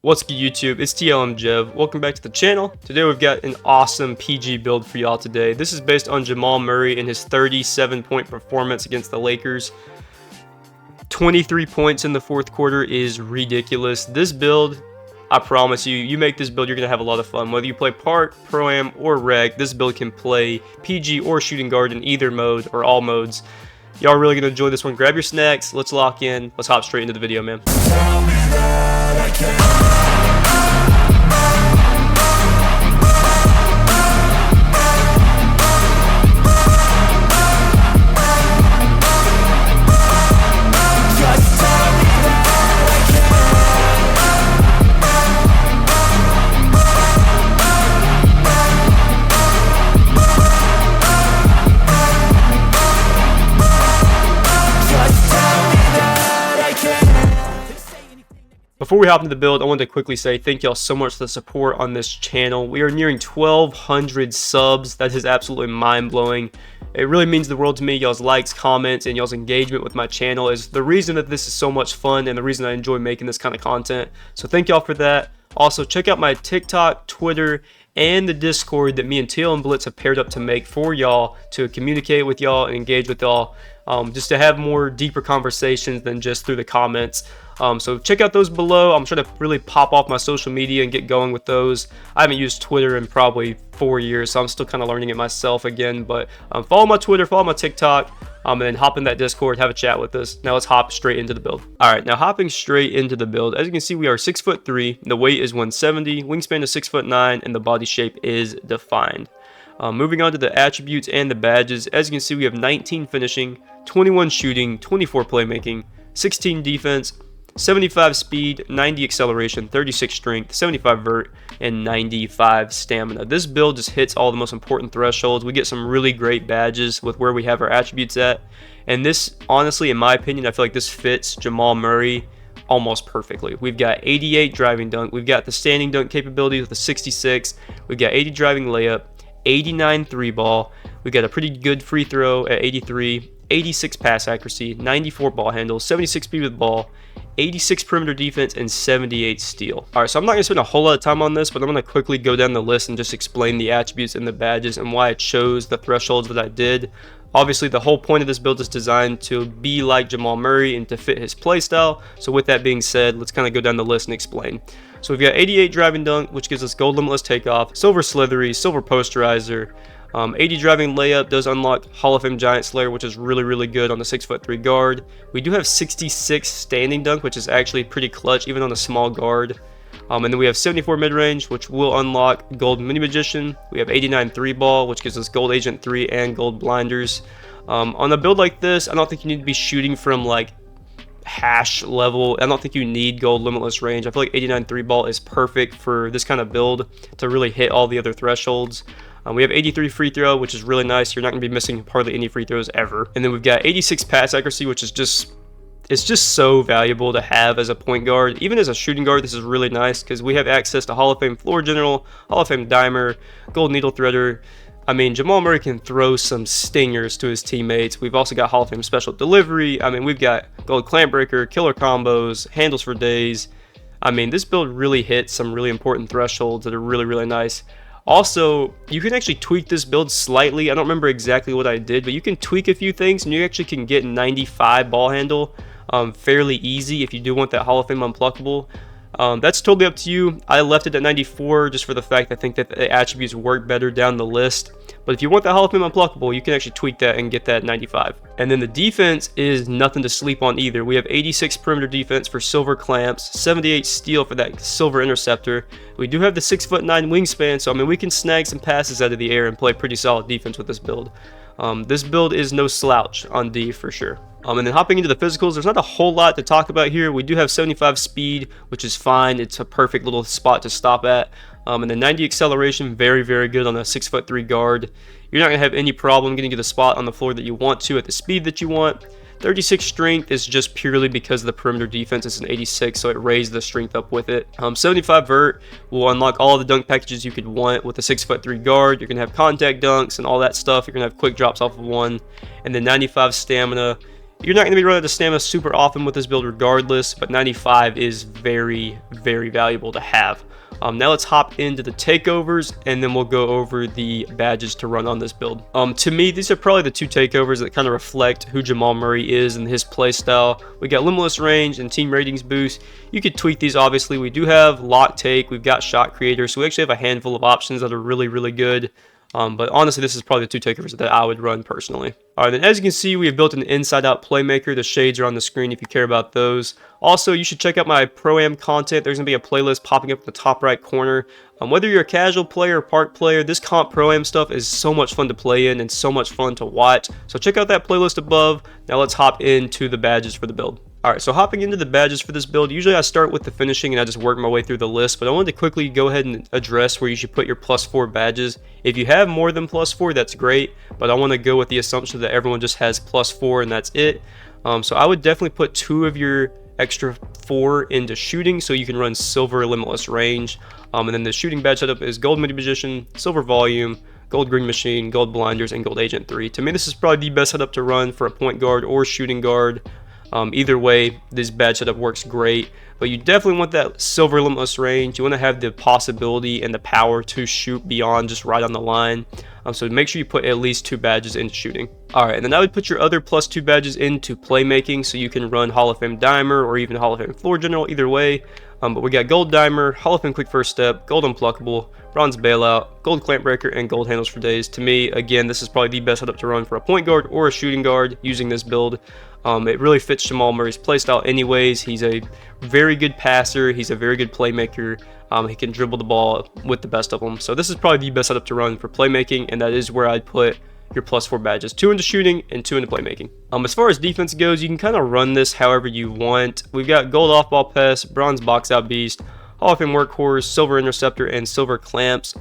What's good YouTube? It's TLM Jev. Welcome back to the channel. Today we've got an awesome PG build for y'all today. This is based on Jamal Murray and his 37-point performance against the Lakers. 23 points in the fourth quarter is ridiculous. This build, I promise you, you make this build, you're going to have a lot of fun. Whether you play Park, Pro-Am, or Reg, this build can play PG or shooting guard in either mode or all modes. Y'all are really going to enjoy this one. Grab your snacks, let's lock in, let's hop straight into the video, man. Tell me that I can't. Before we hop into the build, I wanted to quickly say thank y'all so much for the support on this channel. We are nearing 1,200 subs. That is absolutely mind-blowing. It really means the world to me. Y'all's likes, comments, and y'all's engagement with my channel is the reason that this is so much fun and the reason I enjoy making this kind of content. So thank y'all for that. Also, check out my TikTok, Twitter, and the Discord that me and Teal and Blitz have paired up to make for y'all to communicate with y'all and engage with y'all. Just to have more deeper conversations than just through the comments. So check out those below. I'm trying to really pop off my social media and get going with those. I haven't used Twitter in probably 4 years, so I'm still kind of learning it myself again. But follow my Twitter, follow my TikTok, and then hop in that Discord, have a chat with us. Now let's hop straight into the build. All right, now hopping straight into the build. As you can see, we are 6'3", the weight is 170, wingspan is 6'9", and the body shape is defined. Moving on to the attributes and the badges. As you can see, we have 19 finishing, 21 shooting, 24 playmaking, 16 defense, 75 speed, 90 acceleration, 36 strength, 75 vert, and 95 stamina. This build just hits all the most important thresholds. We get some really great badges with where we have our attributes at. And this, honestly, in my opinion, I feel like this fits Jamal Murray almost perfectly. We've got 88 driving dunk. We've got the standing dunk capability with a 66. We've got 80 driving layup, 89 three ball. We got a pretty good free throw at 83, 86 pass accuracy, 94 ball handle, 76 speed with ball, 86 perimeter defense, and 78 steal. All right, so I'm not gonna spend a whole lot of time on this, but I'm gonna quickly go down the list and just explain the attributes and the badges and why I chose the thresholds that I did. Obviously, the whole point of this build is designed to be like Jamal Murray and to fit his play style. So with that being said, let's kind of go down the list and explain. So we've got 88 driving dunk, which gives us gold limitless takeoff, silver slithery, silver posterizer. 80 driving layup does unlock Hall of Fame Giant Slayer, which is really good on the 6'3" guard. We do have 66 standing dunk, which is actually pretty clutch even on a small guard. And then we have 74 mid-range, which will unlock Gold Mini Magician. We have 89 3 ball, which gives us Gold Agent 3 and Gold Blinders. On a build like this, I don't think you need to be shooting from like hash level. I don't think you need Gold Limitless range. I feel like 89 3 ball is perfect for this kind of build to really hit all the other thresholds. We have 83 free throw, which is really nice. You're not going to be missing hardly any free throws ever. And then we've got 86 pass accuracy, which is just so valuable to have as a point guard. Even as a shooting guard, this is really nice because we have access to Hall of Fame Floor General, Hall of Fame Dimer, Gold Needle Threader. I mean, Jamal Murray can throw some stingers to his teammates. We've also got Hall of Fame Special Delivery. I mean, we've got Gold Clamp Breaker, Killer Combos, Handles for Days. I mean, this build really hits some really important thresholds that are really nice. Also, you can actually tweak this build slightly. I don't remember exactly what I did, but you can tweak a few things and you actually can get 95 ball handle fairly easy if you do want that Hall of Fame unpluckable. That's totally up to you. I left it at 94 just for the fact I think that the attributes work better down the list. But if you want that Hall of Fame unpluckable, you can actually tweak that and get that 95. And then the defense is nothing to sleep on either. We have 86 perimeter defense for silver clamps, 78 steal for that silver interceptor. We do have the 6'9" wingspan, so I mean we can snag some passes out of the air and play pretty solid defense with this build. This build is no slouch on D for sure. And then hopping into the physicals, there's not a whole lot to talk about here. We do have 75 speed, which is fine. It's a perfect little spot to stop at. And then 90 acceleration, very good on a 6'3" guard. You're not going to have any problem getting to the spot on the floor that you want to at the speed that you want. 36 strength is just purely because the perimeter defense is an 86, so it raised the strength up with it. 75 vert will unlock all of the dunk packages you could want with a 6'3" guard. You're going to have contact dunks and all that stuff. You're going to have quick drops off of one. And then 95 stamina You're not going to be running the stamina super often with this build regardless, but 95 is very, very valuable to have. Now let's hop into the takeovers, and then we'll go over the badges to run on this build. To me, these are probably the two takeovers that kind of reflect who Jamal Murray is and his playstyle. We got limitless range and team ratings boost. You could tweak these, obviously. We do have lock take, we've got shot creator, so we actually have a handful of options that are really, really good. But honestly, this is probably the two takeovers that I would run personally. Alright, then as you can see, we have built an inside-out playmaker. The shades are on the screen if you care about those. Also, you should check out my Pro-Am content. There's going to be a playlist popping up in the top right corner. Whether you're a casual player or park player, this comp Pro-Am stuff is so much fun to play in and so much fun to watch. So check out that playlist above. Now let's hop into the badges for the build. Alright, so hopping into the badges for this build, usually I start with the finishing and I just work my way through the list, but I wanted to quickly go ahead and address where you should put your +4 badges. If you have more than +4, that's great, but I want to go with the assumption that everyone just has +4 and that's it. So I would definitely put 2 of your extra 4 into shooting so you can run silver limitless range. And then the shooting badge setup is gold midi magician, silver volume, gold green machine, gold blinders, and gold agent 3. To me, this is probably the best setup to run for a point guard or shooting guard. Either way, this badge setup works great, but you definitely want that silver limitless range. You want to have the possibility and the power to shoot beyond just right on the line. So make sure you put at least 2 badges into shooting. Alright, and then I would put your other +2 badges into playmaking, so you can run Hall of Fame Dimer or even Hall of Fame Floor General, either way. But we got Gold Dimer, Hall of Fame Quick First Step, Gold Unpluckable, Bronze Bailout, Gold Clamp Breaker, and Gold Handles for Days. To me, again, this is probably the best setup to run for a point guard or a shooting guard using this build. It really fits Jamal Murray's playstyle anyways. He's a very good passer. He's a very good playmaker. He can dribble the ball with the best of them. So this is probably the best setup to run for playmaking, and that is where I'd put your +4 badges. 2 into shooting and 2 into playmaking. As far as defense goes, you can kind of run this however you want. We've got gold off-ball pass, bronze box-out beast, Hall of Fame workhorse, silver interceptor, and silver clamps.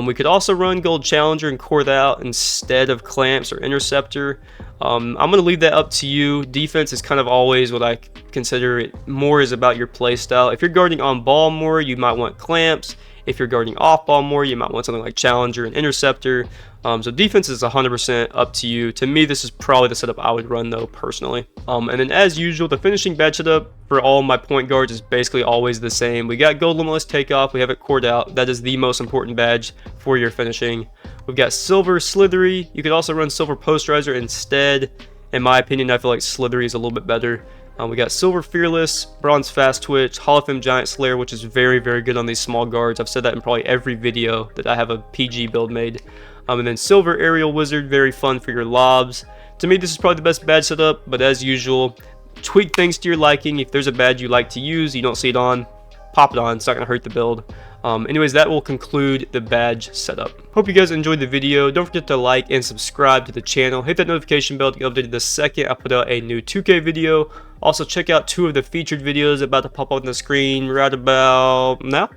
We could also run gold challenger and core that out instead of clamps or interceptor. I'm going to leave that up to you. Defense is kind of always what I consider it more is about your play style. If you're guarding on ball more, you might want clamps. If you're guarding off ball more, you might want something like challenger and interceptor. So defense is 100% up to you. To me, this is probably the setup I would run though, personally. And then as usual, the finishing badge setup for all my point guards is basically always the same. We got gold limitless takeoff. We have it cored out. That is the most important badge for your finishing. We've got silver slithery. You could also run silver posterizer instead. In my opinion, I feel like slithery is a little bit better. We got silver fearless, bronze fast twitch, Hall of Fame giant slayer, which is very, very good on these small guards. I've said that in probably every video that I have a PG build made. And then silver aerial wizard, very fun for your lobs. To me, this is probably the best badge setup, but as usual, tweak things to your liking. If there's a badge you like to use, you don't see it on, pop it on. It's not going to hurt the build. Anyways, that will conclude the badge setup. Hope you guys enjoyed the video. Don't forget to like and subscribe to the channel. Hit that notification bell to get updated the second I put out a new 2K video. Also, check out 2 of the featured videos about to pop up on the screen right about now.